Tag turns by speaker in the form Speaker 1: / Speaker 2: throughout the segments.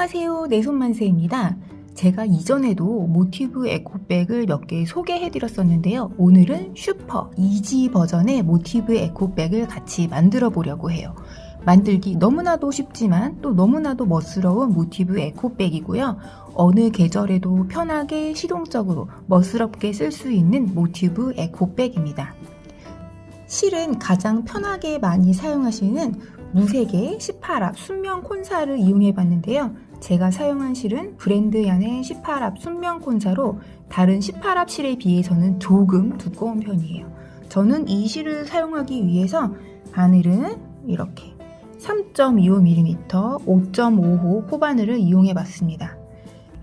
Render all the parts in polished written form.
Speaker 1: 안녕하세요, 내손만세입니다. 제가 이전에도 모티브 에코백을 몇 개 소개해드렸었는데요. 오늘은 슈퍼 이지 버전의 모티브 에코백을 같이 만들어 보려고 해요. 만들기 너무나도 쉽지만 또 너무나도 멋스러운 모티브 에코백이고요. 어느 계절에도 편하게 실용적으로 멋스럽게 쓸 수 있는 모티브 에코백입니다. 실은 가장 편하게 많이 사용하시는 무색의 18합 순면 콘사를 이용해 봤는데요. 제가 사용한 실은 브랜드얀의 18합 순면 콘사로 다른 18합 실에 비해서는 조금 두꺼운 편이에요. 저는 이 실을 사용하기 위해서 바늘은 이렇게 3.25mm 5.5호 코바늘을 이용해 봤습니다.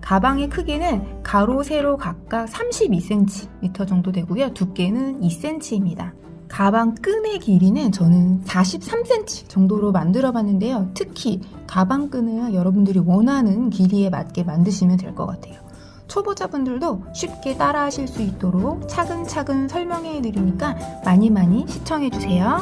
Speaker 1: 가방의 크기는 가로 세로 각각 32cm 정도 되고요. 두께는 2cm입니다. 가방 끈의 길이는 저는 43cm 정도로 만들어 봤는데요. 특히 가방 끈은 여러분들이 원하는 길이에 맞게 만드시면 될 것 같아요. 초보자분들도 쉽게 따라 하실 수 있도록 차근차근 설명해 드리니까 많이 시청해 주세요.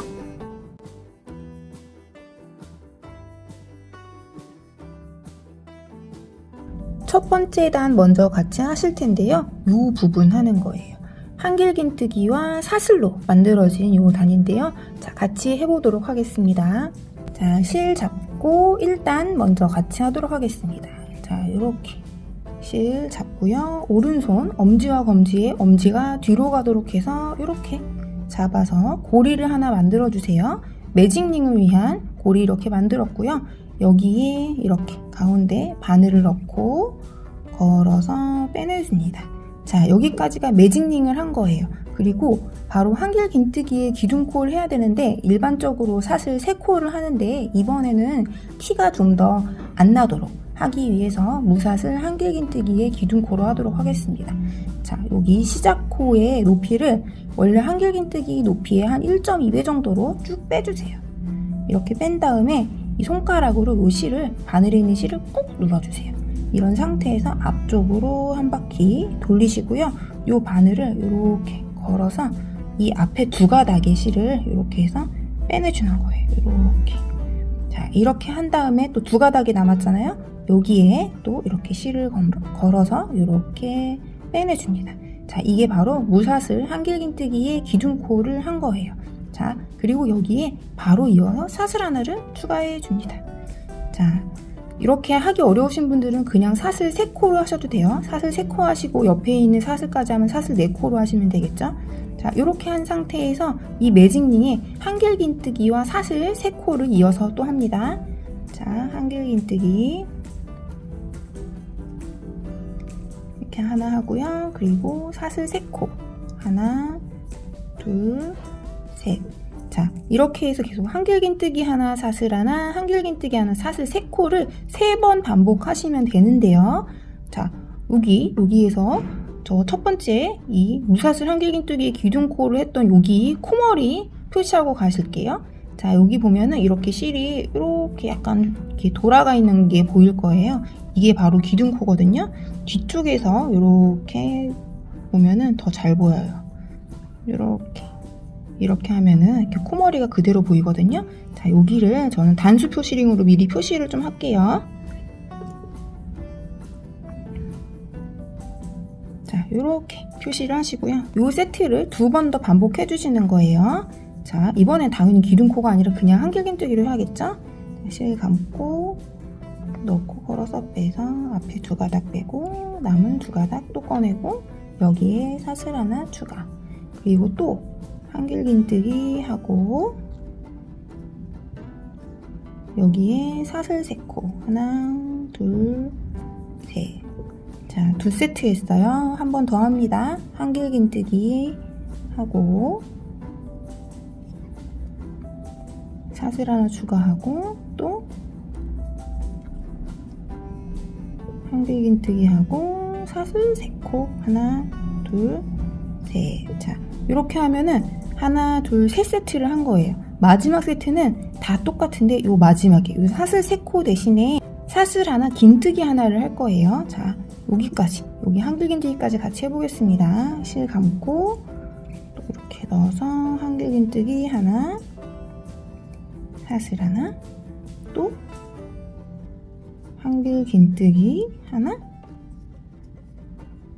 Speaker 1: 첫 번째 단 먼저 같이 하실 텐데요. 이 부분 하는 거예요. 한길긴뜨기와 사슬로 만들어진 이 단인데요. 자, 같이 해보도록 하겠습니다. 자, 실 잡고 1단 먼저 같이 하도록 하겠습니다. 자, 이렇게 실 잡고요. 오른손 엄지와 검지에 엄지가 뒤로 가도록 해서 이렇게 잡아서 고리를 하나 만들어 주세요. 매직링을 위한 고리 이렇게 만들었고요. 여기에 이렇게 가운데 바늘을 넣고 걸어서 빼내줍니다. 자, 여기까지가 매직링을 한 거예요. 그리고 바로 한길긴뜨기에 기둥코를 해야 되는데 일반적으로 사슬 3코를 하는데 이번에는 티가 좀 더 안 나도록 하기 위해서 무사슬 한길긴뜨기에 기둥코로 하도록 하겠습니다. 자, 여기 시작코의 높이를 원래 한길긴뜨기 높이의 한 1.2배 정도로 쭉 빼주세요. 이렇게 뺀 다음에 이 손가락으로 이 실을, 바늘에 있는 실을 꾹 눌러주세요. 이런 상태에서 앞쪽으로 한 바퀴 돌리시고요. 이 바늘을 이렇게 걸어서 이 앞에 두 가닥의 실을 이렇게 해서 빼내주는 거예요. 이렇게. 자, 이렇게 한 다음에 또 두 가닥이 남았잖아요. 여기에 또 이렇게 실을 걸어서 이렇게 빼내줍니다. 자, 이게 바로 무사슬 한길긴뜨기의 기둥코를 한 거예요. 자, 그리고 여기에 바로 이어서 사슬 하나를 추가해 줍니다. 자, 이렇게 하기 어려우신 분들은 그냥 사슬 3코로 하셔도 돼요. 사슬 3코 하시고 옆에 있는 사슬까지 하면 사슬 4코로 하시면 되겠죠. 자, 이렇게 한 상태에서 이 매직링에 한길긴뜨기와 사슬 3코를 이어서 또 합니다. 자, 한길긴뜨기 이렇게 하나 하고요. 그리고 사슬 3코 하나, 둘, 셋. 자, 이렇게 해서 계속 한길긴뜨기 하나, 사슬 하나, 한길긴뜨기 하나, 사슬 3코를 3번 반복하시면 되는데요. 자, 여기에서 저 첫 번째 이 무사슬 한길긴뜨기 기둥코를 했던 여기 코머리 표시하고 가실게요. 자, 여기 보면은 이렇게 실이 이렇게 약간 이렇게 돌아가 있는 게 보일 거예요. 이게 바로 기둥코거든요. 뒤쪽에서 이렇게 보면은 더 잘 보여요. 이렇게 하면은 이렇게 코머리가 그대로 보이거든요. 자, 여기를 저는 단수 표시링으로 미리 표시를 좀 할게요. 자, 이렇게 표시를 하시고요. 이 세트를 2번 더 반복해 주시는 거예요. 자, 이번엔 당연히 기둥코가 아니라 그냥 한길긴뜨기로 해야겠죠? 실 감고 넣고 걸어서 빼서 앞에 2가닥 빼고 남은 2가닥 또 꺼내고 여기에 사슬 하나 추가. 그리고 또 한길긴뜨기 하고 여기에 사슬 3코 하나, 둘, 셋. 자, 2세트 했어요. 한 번 더 합니다. 한길긴뜨기 하고 사슬 하나 추가하고 또 한길긴뜨기 하고 사슬 3코 하나, 둘, 셋. 자, 이렇게 하면은 하나, 둘, 세 세트를 한 거예요. 마지막 세트는 다 똑같은데 요 마지막에 요 사슬 3코 대신에 사슬 하나, 긴뜨기 하나를 할 거예요. 자, 여기까지, 여기 한길긴뜨기까지 같이 해보겠습니다. 실 감고 또 이렇게 넣어서 한길긴뜨기 하나, 사슬 하나, 또 한길긴뜨기 하나.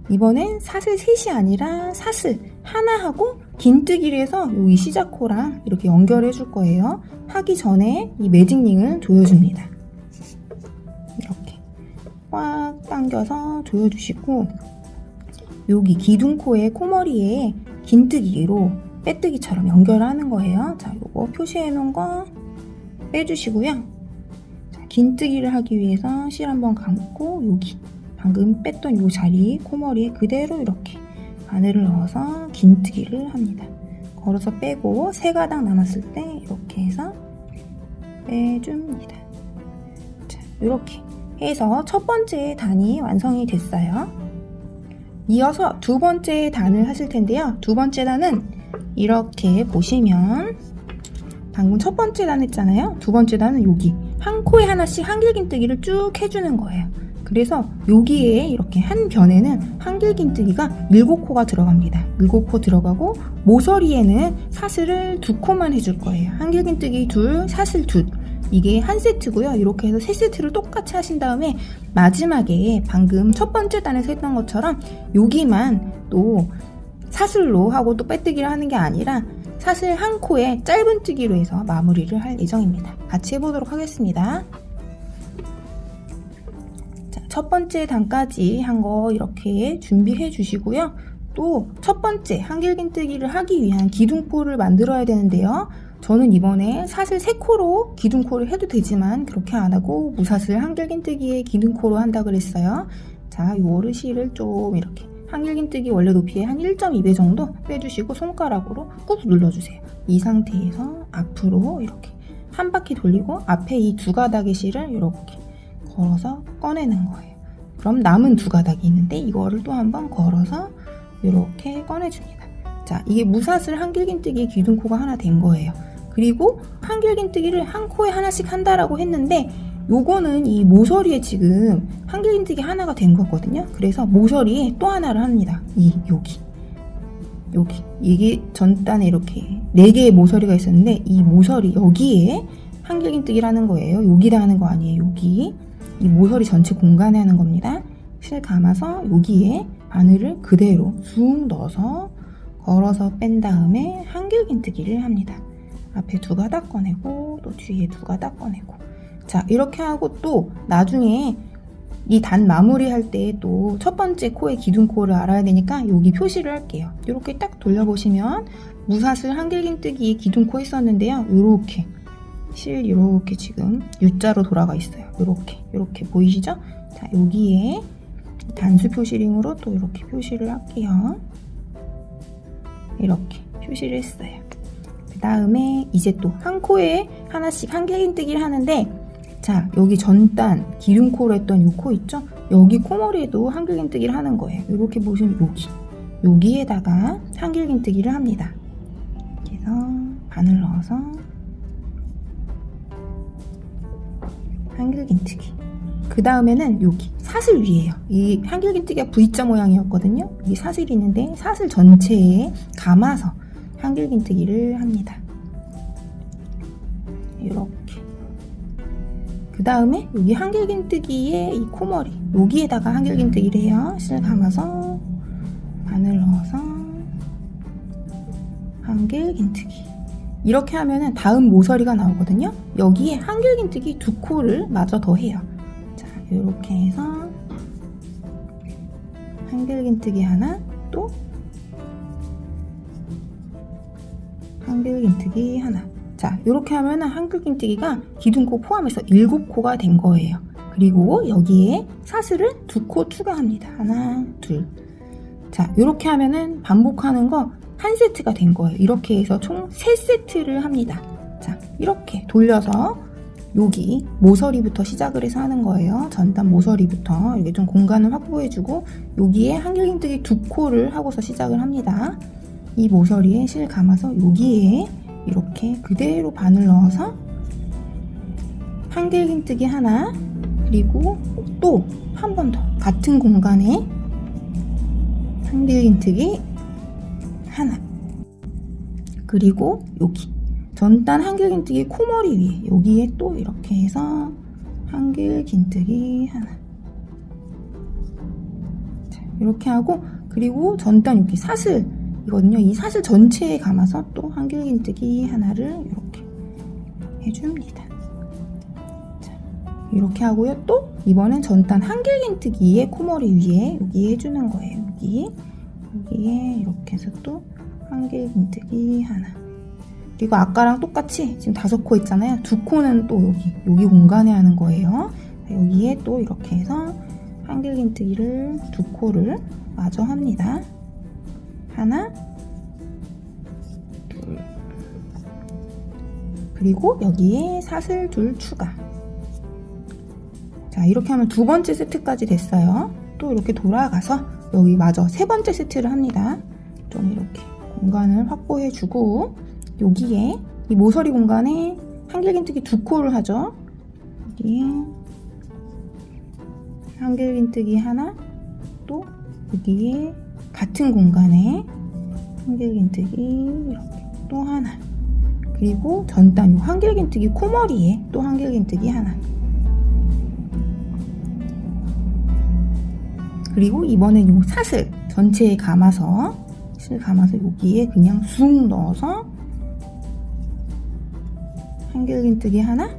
Speaker 1: 이번엔 사슬 셋이 아니라 사슬 하나 하고 긴뜨기를 해서 여기 시작코랑 이렇게 연결해 줄 거예요. 하기 전에 이 매직링을 조여줍니다. 이렇게 꽉 당겨서 조여주시고, 여기 기둥코의 코머리에 긴뜨기로 빼뜨기처럼 연결하는 거예요. 자, 요거 표시해 놓은 거 빼주시고요. 자, 긴뜨기를 하기 위해서 실 한번 감고 여기 방금 뺐던 요 자리 코머리에 그대로 이렇게 바늘을 넣어서 긴뜨기를 합니다. 걸어서 빼고 세 가닥 남았을 때 이렇게 해서 빼줍니다. 자, 이렇게 해서 첫 번째 단이 완성이 됐어요. 이어서 두 번째 단을 하실 텐데요. 두 번째 단은 이렇게 보시면 방금 첫 번째 단 했잖아요. 두 번째 단은 여기 한 코에 하나씩 한길긴뜨기를 쭉 해주는 거예요. 그래서 여기에 이렇게 한 변에는 한길긴뜨기가 7코가 들어갑니다. 7코 들어가고 모서리에는 사슬을 2코만 해줄 거예요. 한길긴뜨기 둘, 사슬 둘. 이게 한 세트고요. 이렇게 해서 세 세트를 똑같이 하신 다음에 마지막에 방금 첫 번째 단에서 했던 것처럼 여기만 또 사슬로 하고 또 빼뜨기를 하는 게 아니라 사슬 한 코에 짧은 뜨기로 해서 마무리를 할 예정입니다. 같이 해보도록 하겠습니다. 자, 첫 번째 단까지 한 거 이렇게 준비해 주시고요. 또 첫 번째 한길긴뜨기를 하기 위한 기둥코를 만들어야 되는데요. 저는 이번에 사슬 3코로 기둥코를 해도 되지만 그렇게 안 하고 무사슬 한길긴뜨기에 기둥코로 한다 그랬어요. 자, 요거를 실을 좀 이렇게 한길긴뜨기 원래 높이에 한 1.2배 정도 빼주시고 손가락으로 꾹 눌러주세요. 이 상태에서 앞으로 이렇게 한 바퀴 돌리고 앞에 이 두 가닥의 실을 이렇게 걸어서 꺼내는 거예요. 그럼 남은 두 가닥이 있는데 이거를 또 한번 걸어서 이렇게 꺼내줍니다. 자, 이게 무사슬 한길긴뜨기 기둥코가 하나 된 거예요. 그리고 한길긴뜨기를 한 코에 하나씩 한다라고 했는데 요거는 이 모서리에 지금 한길긴뜨기 하나가 된 거거든요. 그래서 모서리에 또 하나를 합니다. 여기 이게 전단에 이렇게 4개의 모서리가 있었는데 이 모서리 여기에 한길긴뜨기를 하는 거예요. 여기다 하는 거 아니에요. 여기 이 모서리 전체 공간에 하는 겁니다. 실 감아서 여기에 바늘을 그대로 쑥 넣어서 걸어서 뺀 다음에 한길긴뜨기를 합니다. 앞에 두 가닥 꺼내고 또 뒤에 두 가닥 꺼내고. 자, 이렇게 하고 또 나중에 이 단 마무리할 때 또 첫 번째 코의 기둥코를 알아야 되니까 여기 표시를 할게요. 이렇게 딱 돌려보시면 무사슬 한길긴뜨기에 기둥코 있었는데요. 이렇게 실 이렇게 지금 U자로 돌아가 있어요. 이렇게 보이시죠? 자, 여기에 단수 표시링으로 또 이렇게 표시를 할게요. 이렇게 표시를 했어요. 그 다음에 이제 또 한 코에 하나씩 한길긴뜨기를 하는데, 자, 여기 전단 기둥코로 했던 이 코 있죠? 여기 코머리에도 한길긴뜨기를 하는 거예요. 이렇게 보시면 여기에다가 한길긴뜨기를 합니다. 그래서 바늘 넣어서 한길긴뜨기. 그 다음에는 여기 사슬 위에요. 이 한길긴뜨기가 V자 모양이었거든요. 여기 사슬이 있는데 사슬 전체에 감아서 한길긴뜨기를 합니다. 이렇게. 그 다음에 여기 한길긴뜨기의 이 코머리 여기에다가 한길긴뜨기를 해요. 실 감아서 바늘 넣어서 한길긴뜨기. 이렇게 하면은 다음 모서리가 나오거든요. 여기에 한길긴뜨기 2코를 마저 더 해요. 자, 이렇게 해서 한길긴뜨기 하나, 또 한길긴뜨기 하나. 자, 이렇게 하면은 한길긴뜨기가 기둥코 포함해서 7코가 된 거예요. 그리고 여기에 사슬을 2코 추가합니다. 하나, 둘. 자, 이렇게 하면은 반복하는 거 한 세트가 된 거예요. 이렇게 해서 총 3세트를 합니다. 자, 이렇게 돌려서 여기 모서리부터 시작을 해서 하는 거예요. 전단 모서리부터 이렇게 좀 공간을 확보해주고 여기에 한길긴뜨기 2코를 하고서 시작을 합니다. 이 모서리에 실 감아서 여기에 이렇게 그대로 바늘 넣어서 한길긴뜨기 하나, 그리고 또 한 번 더 같은 공간에 한길긴뜨기 하나, 그리고 여기 전단 한길긴뜨기 코머리 위에 여기에 또 이렇게 해서 한길긴뜨기 하나. 자, 이렇게 하고, 그리고 전단 여기 사슬이거든요. 이 사슬 전체에 감아서 또 한길긴뜨기 하나를 이렇게 해줍니다. 자, 이렇게 하고요. 또 이번엔 전단 한길긴뜨기에 코머리 위에 여기 해주는 거예요. 여기에 이렇게 해서 또 한길긴뜨기 하나. 그리고 아까랑 똑같이 지금 5코 있잖아요. 2코는 또 여기 공간에 하는 거예요. 여기에 또 이렇게 해서 한길긴뜨기를 2코를 마저 합니다. 하나, 둘. 그리고 여기에 사슬 2 추가. 자, 이렇게 하면 2번째 세트까지 됐어요. 또 이렇게 돌아가서 여기 마저 3번째 세트를 합니다. 좀 이렇게 공간을 확보해주고, 여기에 이 모서리 공간에 한길긴뜨기 2코를 하죠. 여기에 한길긴뜨기 하나, 또 여기에 같은 공간에 한길긴뜨기 이렇게 또 하나. 그리고 전단 한길긴뜨기 코머리에 또 한길긴뜨기 하나. 그리고 이번엔 요 사슬 전체에 감아서 여기에 그냥 쑥 넣어서 한길긴뜨기 하나.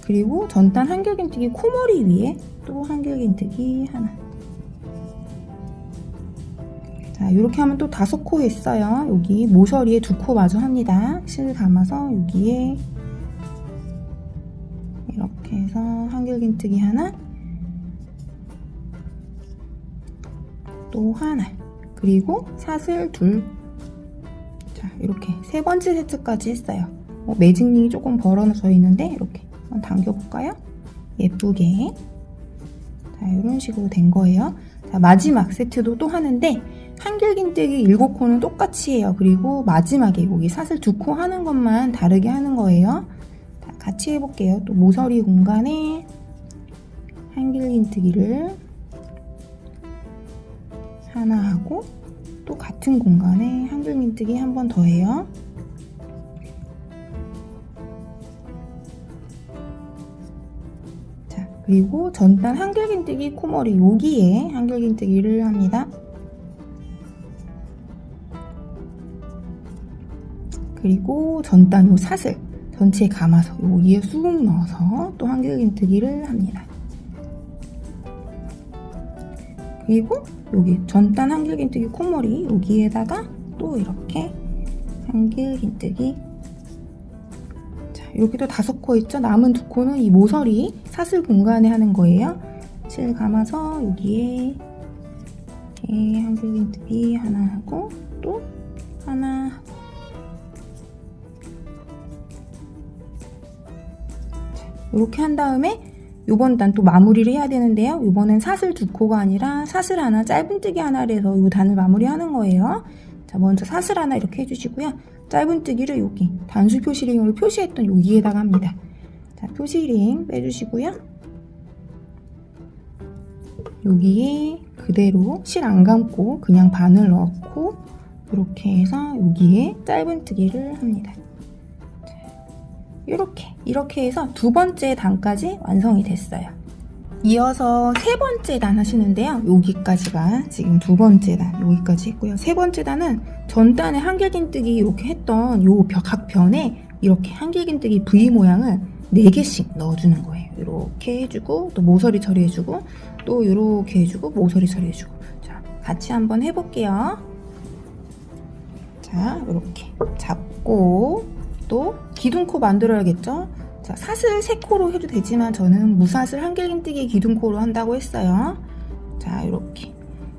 Speaker 1: 그리고 전단 한길긴뜨기 코머리 위에 또 한길긴뜨기 하나. 자, 이렇게 하면 또 5코 했어요. 여기 모서리에 2코 마저 합니다. 실 감아서 여기에 이렇게 해서 한길긴뜨기 하나, 또 하나. 그리고 사슬 2. 자, 이렇게 3번째 세트까지 했어요. 매직링이 조금 벌어져 있는데 이렇게 한번 당겨볼까요? 예쁘게. 자, 이런 식으로 된 거예요. 자, 마지막 세트도 또 하는데 한길긴뜨기 7코는 똑같이 해요. 그리고 마지막에 여기 사슬 2코 하는 것만 다르게 하는 거예요. 자, 같이 해볼게요. 또 모서리 공간에 한길긴뜨기를 하나 하고, 또 같은 공간에 한길긴뜨기 한 번 더 해요. 자, 그리고 전단 한길긴뜨기 코머리 여기에 한길긴뜨기를 합니다. 그리고 전단 요 사슬 전체에 감아서 여기에 쑥 넣어서 또 한길긴뜨기를 합니다. 그리고 여기 전단 한길긴뜨기 콧머리 여기에다가 또 이렇게 한길긴뜨기. 자, 여기도 5코 있죠? 남은 2코는 이 모서리 사슬 공간에 하는 거예요. 실 감아서 여기에 이렇게 한길긴뜨기 하나 하고, 또 하나 하고. 이렇게 한 다음에 요번 단 또 마무리를 해야 되는데요. 요번엔 사슬 2코가 아니라 사슬 하나, 짧은뜨기 하나를 해서 요 단을 마무리하는 거예요. 자, 먼저 사슬 하나 이렇게 해주시고요. 짧은뜨기를 여기 단수 표시링으로 표시했던 여기에다가 합니다. 자, 표시링 빼주시고요. 여기에 그대로 실 안 감고 그냥 바늘 넣고 이렇게 해서 여기에 짧은뜨기를 합니다. 이렇게 해서 2번째 단까지 완성이 됐어요. 이어서 3번째 단 하시는데요. 여기까지가 지금 2번째 단, 여기까지 했고요. 3번째 단은 전단에 한길긴뜨기 이렇게 했던 요 각 변에 이렇게 한길긴뜨기 V 모양을 4개씩 넣어주는 거예요. 이렇게 해주고, 또 모서리 처리해주고, 또 이렇게 해주고, 모서리 처리해주고. 자, 같이 한번 해볼게요. 자, 이렇게 잡고, 또 기둥코 만들어야겠죠? 자, 사슬 3코로 해도 되지만 저는 무사슬 한길긴뜨기 기둥코로 한다고 했어요. 자, 이렇게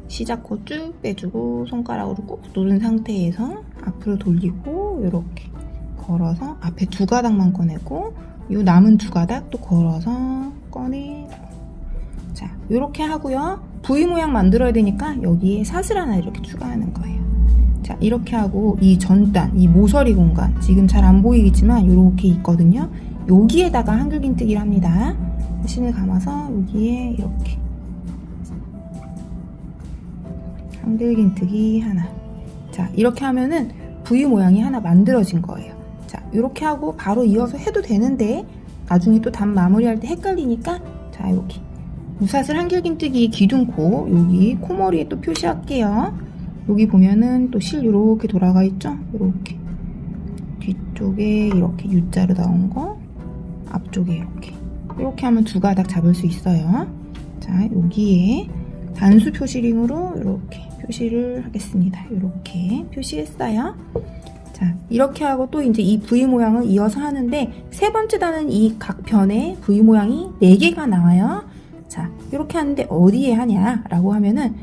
Speaker 1: 시작코 쭉 빼주고 손가락으로 꾹 누른 상태에서 앞으로 돌리고 이렇게 걸어서 앞에 2가닥만 꺼내고 요 남은 2가닥 또 걸어서 꺼내고. 자, 이렇게 하고요. V 모양 만들어야 되니까 여기에 사슬 하나 이렇게 추가하는 거예요. 자, 이렇게 하고 이 전단, 이 모서리 공간 지금 잘 안 보이겠지만 이렇게 있거든요. 여기에다가 한길긴뜨기를 합니다. 실을 감아서 여기에 이렇게 한길긴뜨기 하나. 자, 이렇게 하면은 V 모양이 하나 만들어진 거예요. 자, 이렇게 하고 바로 이어서 해도 되는데 나중에 또 단 마무리할 때 헷갈리니까 자, 여기 무사슬 한길긴뜨기 기둥코, 여기 코머리에 또 표시할게요. 여기 보면은 또 실 이렇게 돌아가 있죠? 이렇게 뒤쪽에 이렇게 U자로 나온 거, 앞쪽에 이렇게 하면 두 가닥 잡을 수 있어요. 자, 여기에 단수 표시링으로 이렇게 표시를 하겠습니다. 이렇게 표시했어요. 자, 이렇게 하고 또 이제 이 V 모양을 이어서 하는데, 세 번째 단은 이 각 변에 V 모양이 4개가 나와요. 자, 이렇게 하는데 어디에 하냐라고 하면은,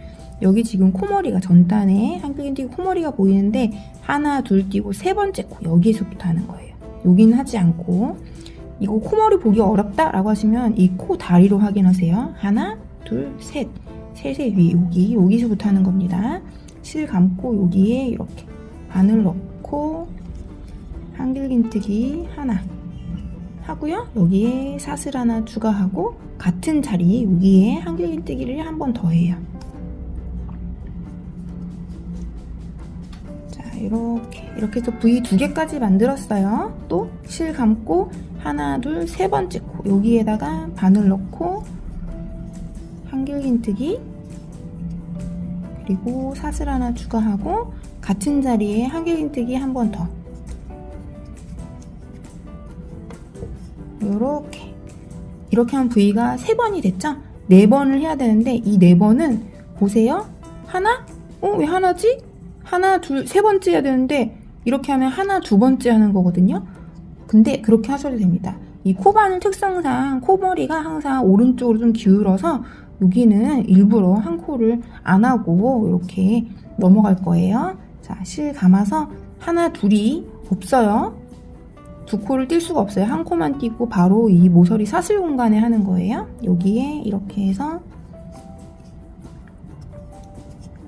Speaker 1: 여기 지금 코머리가 전단에 한길긴뜨기 코머리가 보이는데, 하나, 둘 띄고 세 번째 코, 여기에서부터 하는 거예요. 여기는 하지 않고, 이거 코머리 보기 어렵다라고 하시면 이 코 다리로 확인하세요. 하나, 둘, 셋. 셋의 위, 여기서부터 하는 겁니다. 실 감고 여기에 이렇게 바늘 넣고 한길긴뜨기 하나 하고요. 여기에 사슬 하나 추가하고 같은 자리 여기에 한길긴뜨기를 한 번 더 해요. 자, 이렇게 해서 V 2개까지 만들었어요. 또 실 감고 하나, 둘, 세 번째 코 여기에다가 바늘 넣고 한길긴뜨기 그리고 사슬 하나 추가하고 같은 자리에 한길긴뜨기 한 번 더. 이렇게 하면 V가 3번이 됐죠? 4번을 해야 되는데 이 4번은 보세요. 하나? 왜 하나지? 하나, 둘, 세 번째 해야 되는데 이렇게 하면 하나, 두 번째 하는 거거든요. 근데 그렇게 하셔도 됩니다. 이 코바늘 특성상 코머리가 항상 오른쪽으로 좀 기울어서 여기는 일부러 한 코를 안 하고 이렇게 넘어갈 거예요. 자, 실 감아서 하나, 둘이 없어요. 두 코를 뛸 수가 없어요. 한 코만 띄고 바로 이 모서리 사슬 공간에 하는 거예요. 여기에 이렇게 해서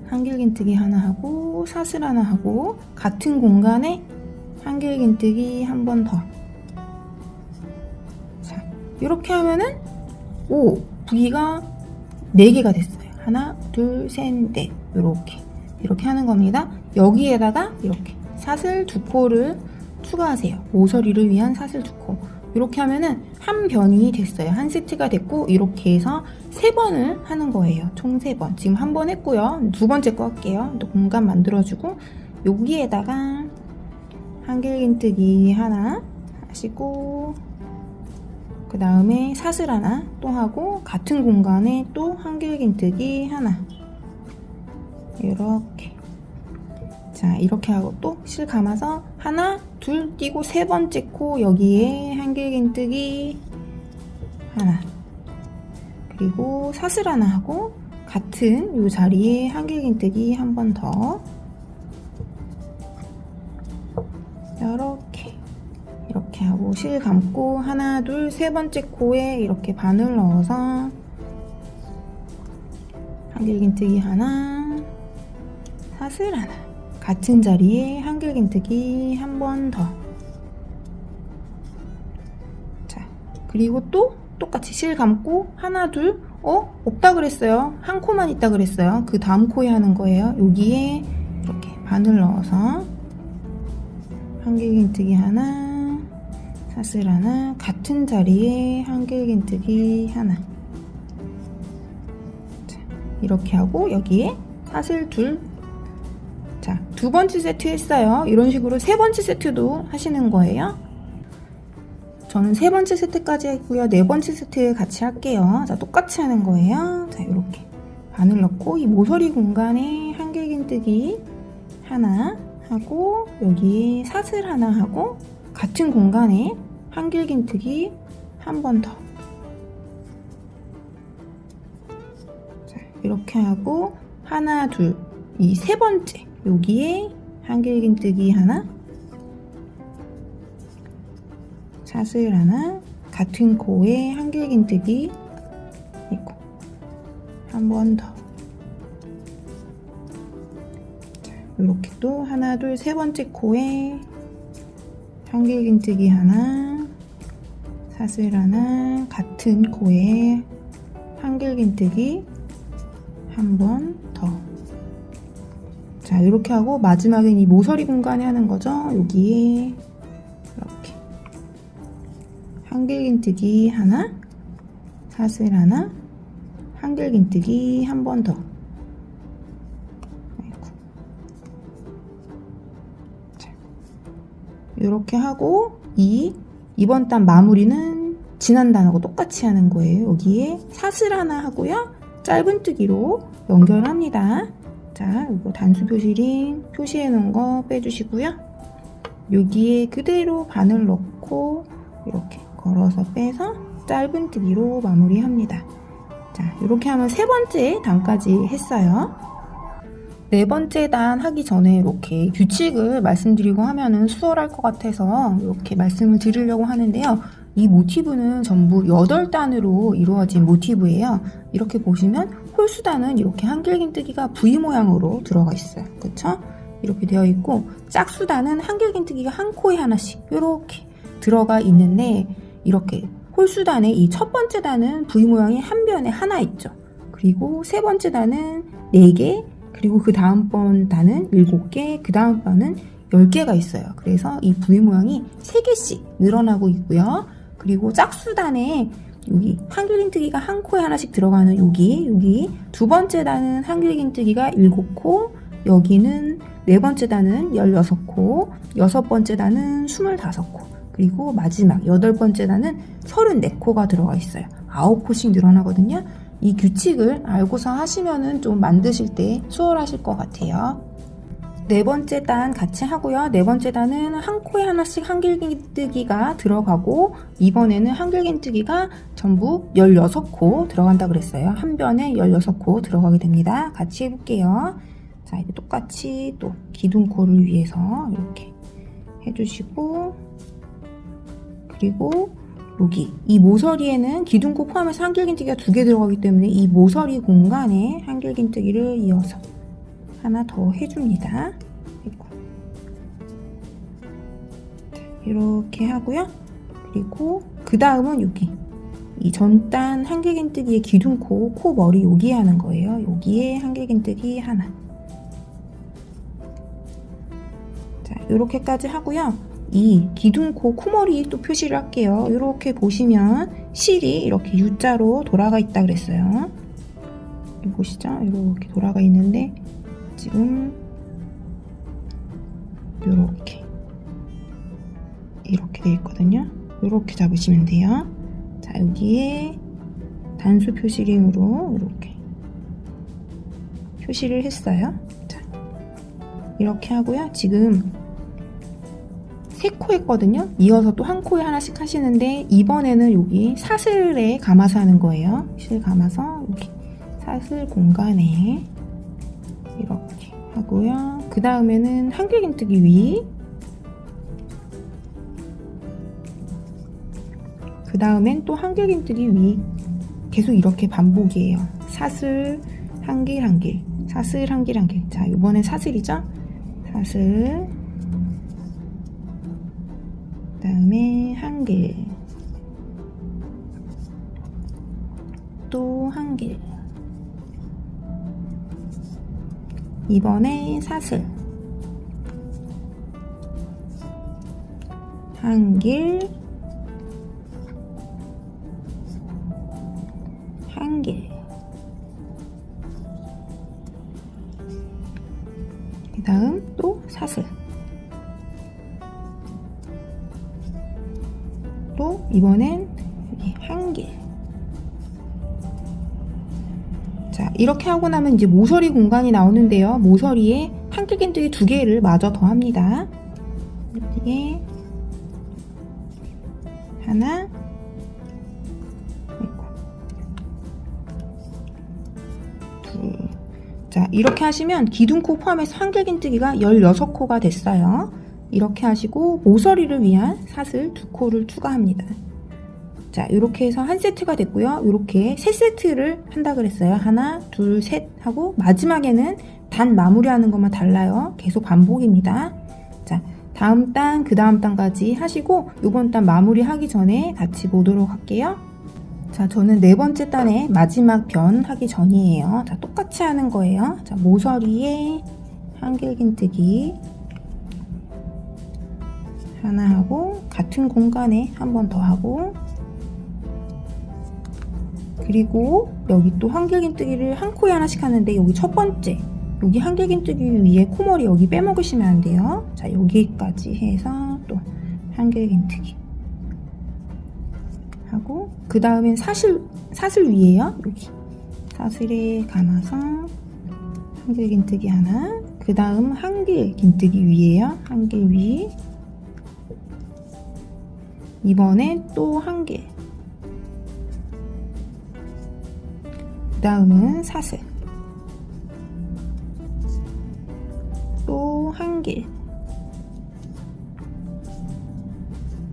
Speaker 1: 한길긴뜨기 하나 하고 사슬 하나 하고 같은 공간에 한길긴뜨기 한 번 더. 자, 이렇게 하면은 V가 4개가 됐어요. 하나, 둘, 셋, 넷. 이렇게 하는 겁니다. 여기에다가 이렇게 사슬 2코를 추가하세요. 모서리를 위한 사슬 2코. 이렇게 하면은 한 변이 됐어요. 한 세트가 됐고 이렇게 해서 3번을 하는 거예요. 총 3번. 지금 한 번 했고요. 두 번째 거 할게요. 또 공간 만들어주고 여기에다가 한길긴뜨기 하나 하시고 그 다음에 사슬 하나 또 하고 같은 공간에 또 한길긴뜨기 하나 이렇게. 자, 이렇게 하고 또 실 감아서 하나, 둘 띄고 세 번째 코 여기에 한길긴뜨기 하나 그리고 사슬 하나 하고 같은 이 자리에 한길긴뜨기 한 번 더 이렇게 하고 실 감고 하나, 둘, 세 번째 코에 이렇게 바늘 넣어서 한길긴뜨기 하나 사슬 하나 같은 자리에 한길긴뜨기 한 번 더. 자, 그리고 또 똑같이 실 감고 하나, 둘, 없다 그랬어요. 한 코만 있다 그랬어요. 그 다음 코에 하는 거예요. 여기에 이렇게 바늘 넣어서 한길긴뜨기 하나 사슬 하나 같은 자리에 한길긴뜨기 하나. 자, 이렇게 하고 여기에 사슬 둘. 자, 두 번째 세트 했어요. 이런 식으로 세 번째 세트도 하시는 거예요. 저는 세 번째 세트까지 했고요. 네 번째 세트 같이 할게요. 자, 똑같이 하는 거예요. 자, 이렇게 바늘 넣고 이 모서리 공간에 한길긴뜨기 하나 하고 여기에 사슬 하나 하고 같은 공간에 한길긴뜨기 한 번 더. 자, 이렇게 하고 하나, 둘, 이 세 번째 여기에 한길긴뜨기 하나 사슬 하나 같은 코에 한길긴뜨기 있고 한 번 더. 이렇게 또 하나, 둘, 세 번째 코에 한길긴뜨기 하나 사슬 하나 같은 코에 한길긴뜨기 한 번 더. 자, 이렇게 하고 마지막엔 이 모서리 공간에 하는 거죠. 여기에 이렇게 한길긴뜨기 하나 사슬 하나, 한길긴뜨기 한 번 더. 이렇게 하고 이번 단 마무리는 지난 단하고 똑같이 하는 거예요. 여기에 사슬 하나 하고요. 짧은뜨기로 연결합니다. 자, 이거 단수 표시링 표시해 놓은 거 빼주시고요. 여기에 그대로 바늘 넣고 이렇게 걸어서 빼서 짧은뜨기로 마무리합니다. 자, 이렇게 하면 세 번째 단까지 했어요. 네 번째 단 하기 전에 이렇게 규칙을 말씀드리고 하면은 수월할 것 같아서 이렇게 말씀을 드리려고 하는데요. 이 모티브는 전부 8단으로 이루어진 모티브예요. 이렇게 보시면 홀수단은 이렇게 한길긴뜨기가 V 모양으로 들어가 있어요. 그쵸? 이렇게 되어 있고 짝수단은 한길긴뜨기가 한 코에 하나씩 이렇게 들어가 있는데 이렇게 홀수단의 이 첫 번째 단은 V 모양이 한 변에 하나 있죠. 그리고 세 번째 단은 4개, 그리고 그 다음번 단은 7개, 그 다음 번은 10개가 있어요. 그래서 이 V 모양이 3개씩 늘어나고 있고요. 그리고 짝수단에 여기 한길긴뜨기가 한 코에 하나씩 들어가는 여기 두 번째 단은 한길긴뜨기가 7코, 여기는 네 번째 단은 16코, 여섯 번째 단은 25코, 그리고 마지막 8번째 단은 34코가 들어가 있어요. 9코씩 늘어나거든요. 이 규칙을 알고서 하시면은 좀 만드실 때 수월하실 것 같아요. 네 번째 단 같이 하고요. 네 번째 단은 한 코에 하나씩 한길긴뜨기가 들어가고 이번에는 한길긴뜨기가 전부 16코 들어간다 그랬어요. 한 변에 16코 들어가게 됩니다. 같이 해볼게요. 자, 이제 똑같이 또 기둥코를 위해서 이렇게 해주시고 그리고 여기 이 모서리에는 기둥코 포함해서 한길긴뜨기가 2개 들어가기 때문에 이 모서리 공간에 한길긴뜨기를 이어서 하나 더 해줍니다. 이렇게 하고요. 그리고 그 다음은 여기 이 전단 한길긴뜨기의 기둥코 코 머리 여기에 하는 거예요. 여기에 한길긴뜨기 하나. 자, 이렇게까지 하고요. 이 기둥코 코머리 또 표시를 할게요. 이렇게 보시면 실이 이렇게 U자로 돌아가 있다 그랬어요. 보시죠? 이렇게 돌아가 있는데 지금 이렇게 돼 있거든요. 이렇게 잡으시면 돼요. 자, 여기에 단수 표시링으로 이렇게 표시를 했어요. 자, 이렇게 하고요. 지금 3코 했거든요. 이어서 또 한 코에 하나씩 하시는데 이번에는 여기 사슬에 감아서 하는 거예요. 실 감아서 여기 사슬 공간에 이렇게 하고요. 그 다음에는 한길긴뜨기 위, 그 다음엔 또 한길긴뜨기 위, 계속 이렇게 반복이에요. 사슬 한길 한길, 사슬 한길 한길. 자, 이번엔 사슬이죠. 사슬, 그 다음에 한길, 또 한길, 이번에 사슬, 한길, 한길, 그 다음 또 사슬, 또 이번엔 여기 한길. 자, 이렇게 하고 나면 이제 모서리 공간이 나오는데요. 모서리에 한길긴뜨기 2개를 마저 더합니다. 여기에 하나, 둘. 자, 이렇게 하시면 기둥코 포함해서 한길긴뜨기가 16코가 됐어요. 이렇게 하시고 모서리를 위한 사슬 2코를 추가합니다. 자, 이렇게 해서 한 세트가 됐고요. 이렇게 3세트를 한다 그랬어요. 하나, 둘, 셋 하고 마지막에는 단 마무리하는 것만 달라요. 계속 반복입니다. 자, 다음 단, 그 다음 단까지 하시고 이번 단 마무리하기 전에 같이 보도록 할게요. 자, 저는 네 번째 단의 마지막 변 하기 전이에요. 자, 똑같이 하는 거예요. 자, 모서리에 한길긴뜨기 하나 하고 같은 공간에 한 번 더 하고 그리고 여기 또 한길긴뜨기를 한 코에 하나씩 하는데 여기 첫 번째 여기 한길긴뜨기 위에 코머리 여기 빼먹으시면 안 돼요. 자, 여기까지 해서 또 한길긴뜨기 하고 그 다음엔 사슬 위에요. 여기 사슬에 감아서 한길긴뜨기 하나, 그 다음 한길긴뜨기 위에요. 한길 위, 이번엔 또 한길, 그 다음은 사슬, 또 한길,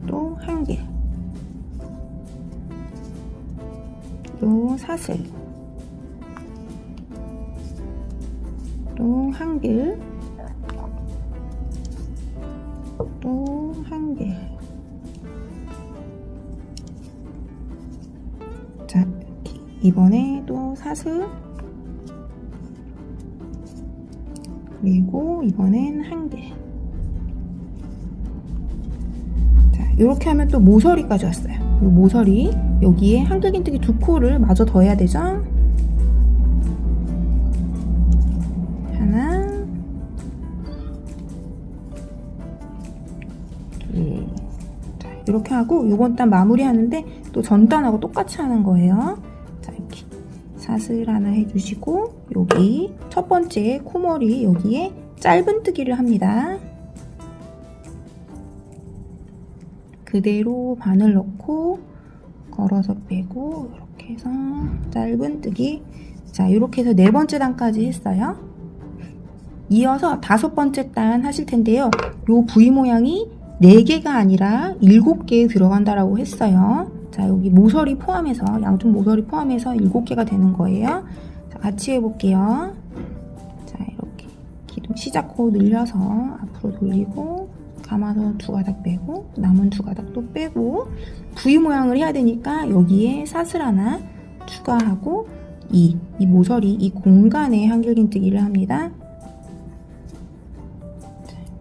Speaker 1: 또 한길, 또 사슬, 또 한길, 또 한길. 자, 이번에 또 사슬, 그리고 이번엔 한길. 자, 이렇게 하면 또 모서리까지 왔어요. 이 모서리 여기에 한길긴뜨기 2코를 마저 더 해야 되죠. 하나, 둘. 자, 이렇게 하고 이번 단 마무리하는데 또 전 단하고 똑같이 하는 거예요. 자, 이렇게 사슬 하나 해주시고 여기 첫 번째 코머리 여기에 짧은뜨기를 합니다. 그대로 바늘 넣고 걸어서 빼고 이렇게 해서 짧은뜨기. 자, 이렇게 해서 네 번째 단까지 했어요. 이어서 다섯 번째 단 하실 텐데요. 요 V 모양이 4개가 아니라 7개 들어간다라고 했어요. 자, 여기 모서리 포함해서 양쪽 모서리 포함해서 7개가 되는 거예요. 자, 같이 해볼게요. 자, 이렇게 기둥 시작코 늘려서 앞으로 돌리고 감아서 2가닥 빼고 남은 2가닥 또 빼고 V 모양을 해야 되니까 여기에 사슬 하나 추가하고 이 모서리 이 공간에 한길긴뜨기를 합니다.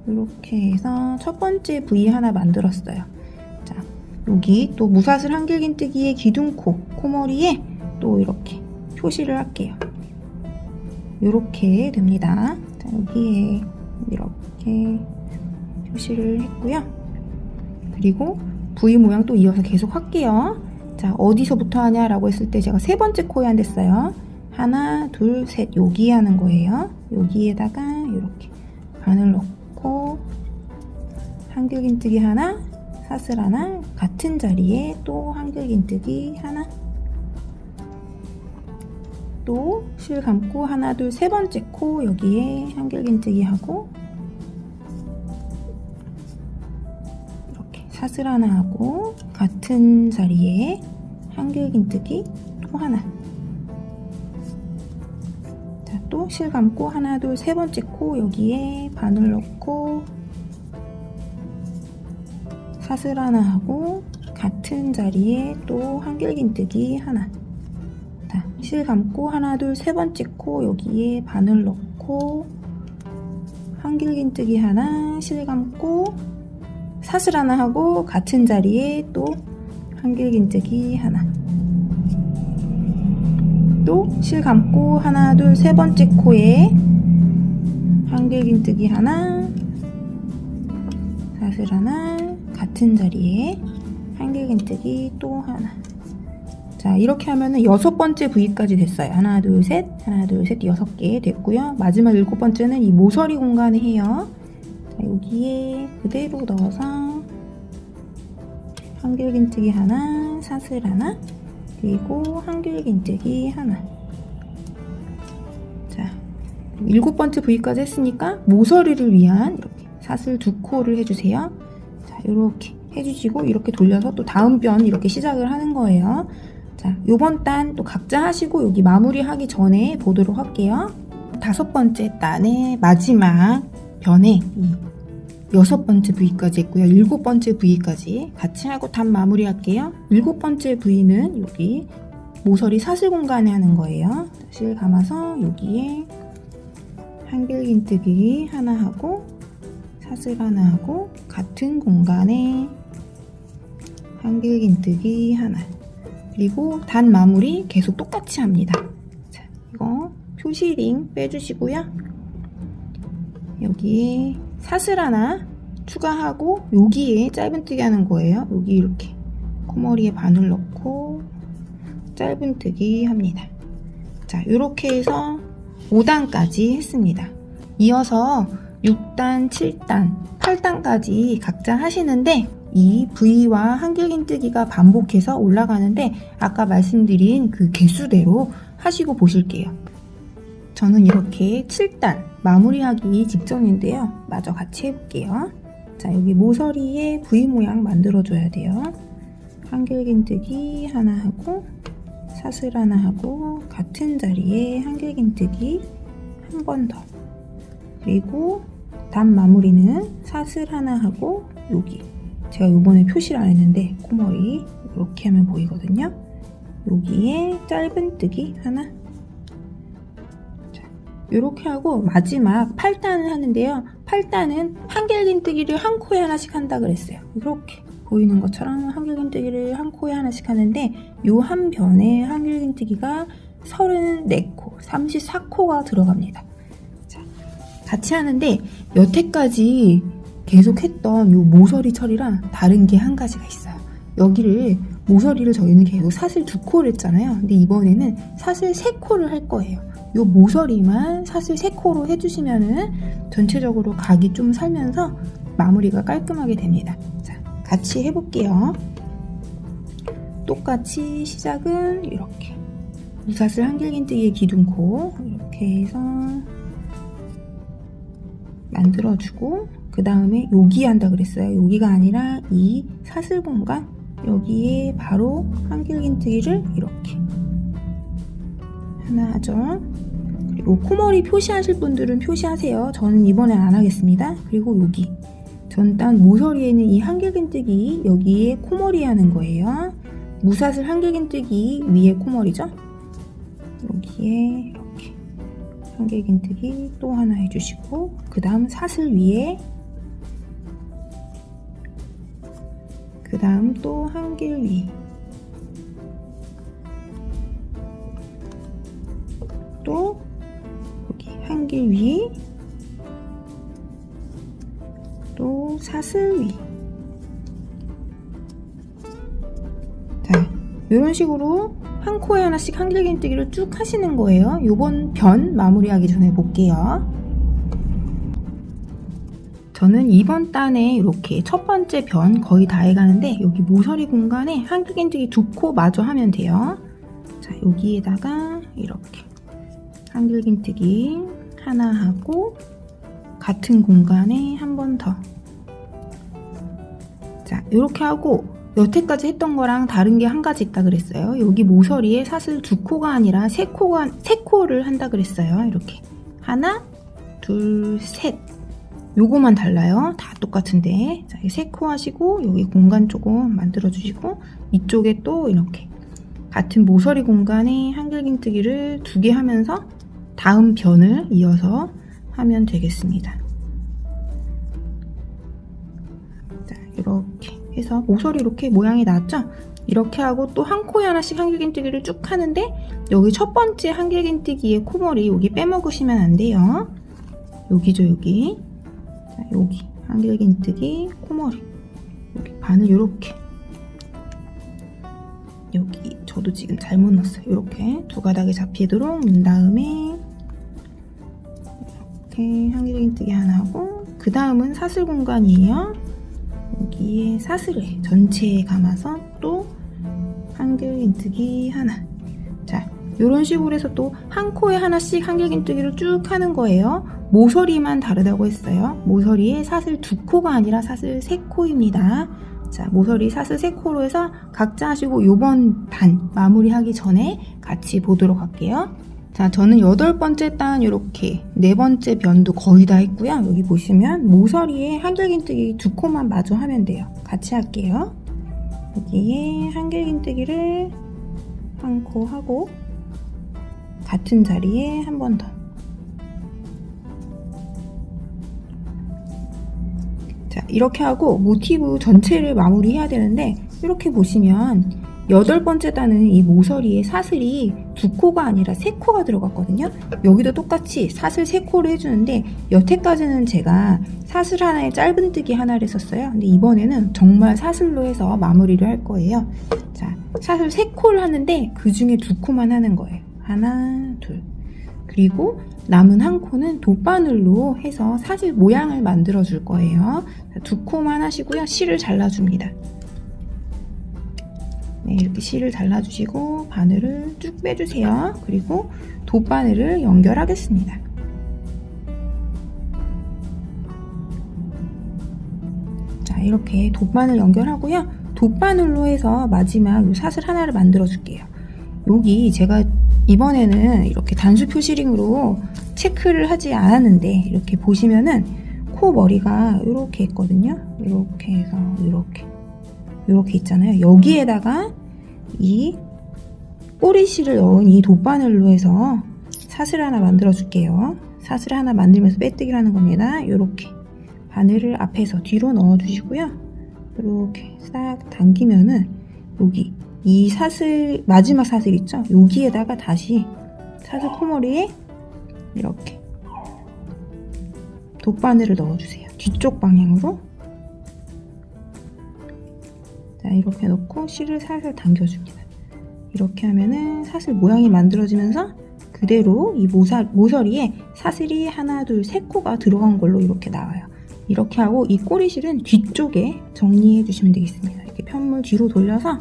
Speaker 1: 이렇게 해서 첫 번째 V 하나 만들었어요. 자, 여기 또 무사슬 한길긴뜨기의 기둥코 코머리에 또 이렇게 표시를 할게요. 이렇게 됩니다. 자, 여기에 이렇게 표시를 했고요. 그리고 V 모양 또 이어서 계속 할게요. 자, 어디서부터 하냐라고 했을 때 제가 세 번째 코에 안 됐어요. 하나, 둘, 셋 여기에 하는 거예요. 여기에다가 이렇게 바늘 넣고 한길긴뜨기 하나, 사슬 하나, 같은 자리에 또 한길긴뜨기 하나, 또 실 감고 하나, 둘, 세 번째 코 여기에 한길긴뜨기 하고 사슬 하나 하고 같은 자리에 한길긴뜨기 또 하나. 자, 또 실 감고 하나, 둘, 세 번째 코 여기에 바늘 넣고 사슬 하나 하고 같은 자리에 또 한길긴뜨기 하나. 자, 실 감고 하나, 둘, 세 번째 코 여기에 바늘 넣고 한길긴뜨기 하나, 실 감고 사슬 하나 하고 같은 자리에 또 한길긴뜨기 하나, 또 실 감고 하나, 둘, 세 번째 코에 한길긴뜨기 하나, 사슬 하나, 같은 자리에 한길긴뜨기 또 하나. 자, 이렇게 하면은 6번째 V까지 됐어요. 하나, 둘, 셋, 하나, 둘, 셋, 6개 됐고요. 마지막 7번째는 이 모서리 공간에 해요. 자, 여기에 그대로 넣어서 한길긴뜨기 하나, 사슬 하나, 그리고 한길긴뜨기 하나. 자, 7번째 V까지 했으니까 모서리를 위한 이렇게 사슬 2코를 해주세요. 자, 이렇게 해주시고 이렇게 돌려서 또 다음 변 이렇게 시작을 하는 거예요. 자, 요번 단 또 각자 하시고 여기 마무리하기 전에 보도록 할게요. 5번째 단의 마지막 변에 6번째 V까지 했고요. 7번째 V까지 같이 하고 단 마무리 할게요. 7번째 V는 여기 모서리 사슬 공간에 하는 거예요. 실 감아서 여기에 한길긴뜨기 하나 하고 사슬 하나 하고 같은 공간에 한길긴뜨기 하나, 그리고 단 마무리 계속 똑같이 합니다. 자, 이거 표시링 빼주시고요. 여기에 사슬 하나 추가하고 여기에 짧은뜨기 하는 거예요. 여기 이렇게 코머리에 바늘 넣고 짧은뜨기 합니다. 자, 이렇게 해서 5단까지 했습니다. 이어서 6단, 7단, 8단까지 각자 하시는데 이 V와 한길긴뜨기가 반복해서 올라가는데 아까 말씀드린 그 개수대로 하시고 보실게요. 저는 이렇게 7단 마무리하기 직전인데요. 마저 같이 해볼게요. 자, 여기 모서리에 V 모양 만들어줘야 돼요. 한길긴뜨기 하나 하고 사슬 하나 하고 같은 자리에 한길긴뜨기 한 번 더, 그리고 단 마무리는 사슬 하나 하고 여기 제가 요번에 표시를 안 했는데 코머리 이렇게 하면 보이거든요. 여기에 짧은뜨기 하나. 자, 이렇게 하고 마지막 8단을 하는데요. 8단은 한길긴뜨기를 한 코에 하나씩 한다 그랬어요. 이렇게 보이는 것처럼 한길긴뜨기를 한 코에 하나씩 하는데 요 한 변에 한길긴뜨기가 34코, 34코가 들어갑니다. 자, 같이 하는데 여태까지 계속 했던 요 모서리 처리랑 다른 게 한 가지가 있어요. 여기를 모서리를 저희는 계속 사슬 2코를 했잖아요. 근데 이번에는 사슬 3코를 할 거예요. 요 모서리만 사슬 3코로 해주시면은 전체적으로 각이 좀 살면서 마무리가 깔끔하게 됩니다. 자, 같이 해볼게요. 똑같이 시작은 이렇게 무사슬 한길긴뜨기의 기둥코 이렇게 해서 만들어주고 그 다음에 여기 한다 그랬어요. 여기가 아니라 이 사슬 공간 여기에 바로 한길긴뜨기를 이렇게 하나 하죠. 그리고 코머리 표시하실 분들은 표시하세요. 저는 이번엔 안 하겠습니다. 그리고 여기 전단 모서리에는 이 한길긴뜨기 여기에 코머리 하는 거예요. 무사슬 한길긴뜨기 위에 코머리죠. 여기에 이렇게 한길긴뜨기 또 하나 해주시고 그 다음 사슬 위에 그 다음 또 한길 위 또 여기 한길 위 또 사슬 위. 자, 이런 식으로 한 코에 하나씩 한길긴뜨기를 쭉 하시는 거예요. 요번 변 마무리하기 전에 볼게요. 저는 이번 단에 이렇게 첫 번째 변 거의 다 해가는데 여기 모서리 공간에 한길긴뜨기 2코 마저 하면 돼요. 자, 여기에다가 이렇게 한길긴뜨기 하나 하고 같은 공간에 한 번 더. 자, 이렇게 하고 여태까지 했던 거랑 다른 게 한 가지 있다 그랬어요. 여기 모서리에 사슬 2코가 아니라 3코를 한다 그랬어요. 이렇게 하나, 둘, 셋. 요거만 달라요. 다 똑같은데. 자, 3코 하시고 여기 공간 조금 만들어 주시고 이쪽에 또 이렇게 같은 모서리 공간에 한길긴뜨기를 2개 하면서 다음 변을 이어서 하면 되겠습니다. 자, 이렇게 해서 모서리 이렇게 모양이 나왔죠? 이렇게 하고 또 한 코에 하나씩 한길긴뜨기를 쭉 하는데 여기 첫 번째 한길긴뜨기의 코머리 여기 빼먹으시면 안 돼요. 여기죠, 여기. 자, 여기 한길긴뜨기 코머리 여기 바늘 이렇게 여기 저도 지금 잘못 넣었어요. 이렇게 두 가닥에 잡히도록 넣은 다음에 이렇게 한길긴뜨기 하나 하고 그 다음은 사슬 공간이에요. 여기에 사슬을 전체에 감아서 또 한길긴뜨기 하나. 자, 이런 식으로 해서 또 한 코에 하나씩 한길긴뜨기를 쭉 하는 거예요. 모서리만 다르다고 했어요. 모서리에 사슬 2코가 아니라 사슬 3코입니다. 자, 모서리 사슬 3코로 해서 각자 하시고 요번 단 마무리하기 전에 같이 보도록 할게요. 자, 저는 8번째 단 이렇게 4번째 변도 거의 다 했고요. 여기 보시면 모서리에 한길긴뜨기 2코만 마저 하면 돼요. 같이 할게요. 여기에 한길긴뜨기를 한 코 하고 같은 자리에 한 번 더. 자, 이렇게 하고 모티브 전체를 마무리해야 되는데 이렇게 보시면 8번째 단은 이 모서리에 사슬이 2코가 아니라 3코가 들어갔거든요. 여기도 똑같이 사슬 3코를 해주는데 여태까지는 제가 사슬 하나에 짧은뜨기 하나를 했었어요. 근데 이번에는 정말 사슬로 해서 마무리를 할 거예요. 자, 사슬 3코를 하는데 그 중에 2코만 하는 거예요. 하나, 둘. 그리고 남은 1코는 돗바늘로 해서 사슬 모양을 만들어 줄 거예요. 2코만 하시고요. 실을 잘라줍니다. 네, 이렇게 실을 잘라주시고 바늘을 쭉 빼주세요. 그리고 돗바늘을 연결하겠습니다. 자, 이렇게 돗바늘 연결하고요. 돗바늘로 해서 마지막 이 사슬 하나를 만들어 줄게요. 여기 제가 이번에는 이렇게 단수 표시링으로 체크를 하지 않았는데 이렇게 보시면은 코 머리가 이렇게 있거든요. 이렇게 해서 이렇게 있잖아요. 여기에다가 이 꼬리실을 넣은 이 돗바늘로 해서 사슬 하나 만들어 줄게요. 사슬 하나 만들면서 빼뜨기를 하는 겁니다. 이렇게 바늘을 앞에서 뒤로 넣어 주시고요. 이렇게 싹 당기면은 여기 이 사슬, 마지막 사슬 있죠? 여기에다가 다시 사슬 코머리에 이렇게 돗바늘을 넣어주세요. 뒤쪽 방향으로. 자, 이렇게 넣고 실을 살살 당겨줍니다. 이렇게 하면은 사슬 모양이 만들어지면서 그대로 이 모서리에 사슬이 하나, 둘, 3코가 들어간 걸로 이렇게 나와요. 이렇게 하고 이 꼬리실은 뒤쪽에 정리해 주시면 되겠습니다. 이렇게 편물 뒤로 돌려서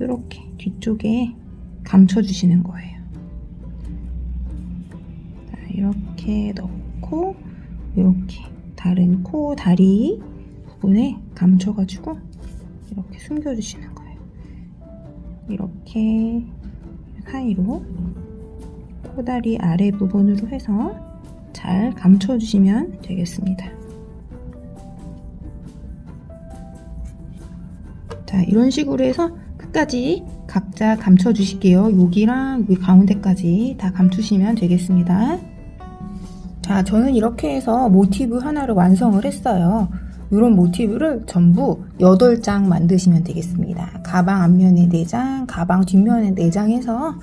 Speaker 1: 이렇게 뒤쪽에 감춰 주시는 거예요. 자, 이렇게 넣고 이렇게 다른 코, 다리 부분에 감춰가지고 이렇게 숨겨주시는 거예요. 이렇게 사이로 코다리 아래 부분으로 해서 잘 감춰주시면 되겠습니다. 자, 이런 식으로 해서 끝까지 각자 감춰주실게요. 여기랑 여기 가운데까지 다 감추시면 되겠습니다. 자, 저는 이렇게 해서 모티브 하나를 완성을 했어요. 이런 모티브를 전부 8장 만드시면 되겠습니다. 가방 앞면에 4장, 가방 뒷면에 4장 해서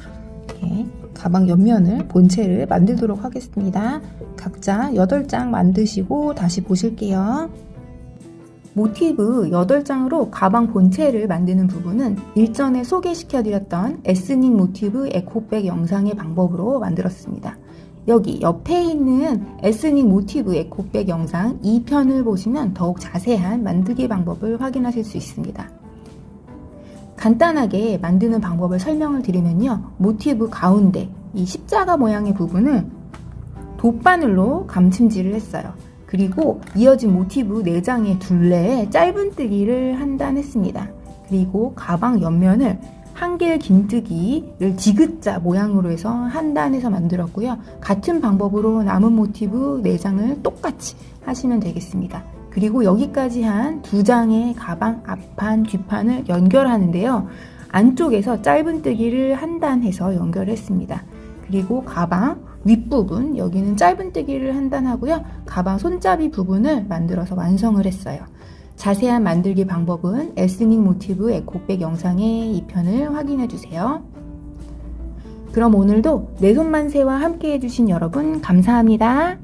Speaker 1: 이렇게 가방 옆면을 본체를 만들도록 하겠습니다. 각자 8장 만드시고 다시 보실게요. 모티브 8장으로 가방 본체를 만드는 부분은 일전에 소개시켜드렸던 에스닉 모티브 에코백 영상의 방법으로 만들었습니다. 여기 옆에 있는 에스닉 모티브 에코백 영상 2편을 보시면 더욱 자세한 만들기 방법을 확인하실 수 있습니다. 간단하게 만드는 방법을 설명을 드리면요. 모티브 가운데 이 십자가 모양의 부분을 돗바늘로 감침질을 했어요. 그리고 이어진 모티브 4장의 둘레에 짧은뜨기를 한 단 했습니다. 그리고 가방 옆면을 한길 긴뜨기를 지그자 모양으로 해서 한 단에서 만들었고요. 같은 방법으로 남은 모티브 4장을 똑같이 하시면 되겠습니다. 그리고 여기까지 한 2장의 가방 앞판, 뒷판을 연결하는데요. 안쪽에서 짧은뜨기를 한 단 해서 연결했습니다. 그리고 가방 윗부분, 여기는 짧은뜨기를 한 단 하고요. 가방 손잡이 부분을 만들어서 완성을 했어요. 자세한 만들기 방법은 에스닉 모티브 에코백 영상의 2편을 확인해주세요. 그럼 오늘도 내 손 만세와 함께 해주신 여러분 감사합니다.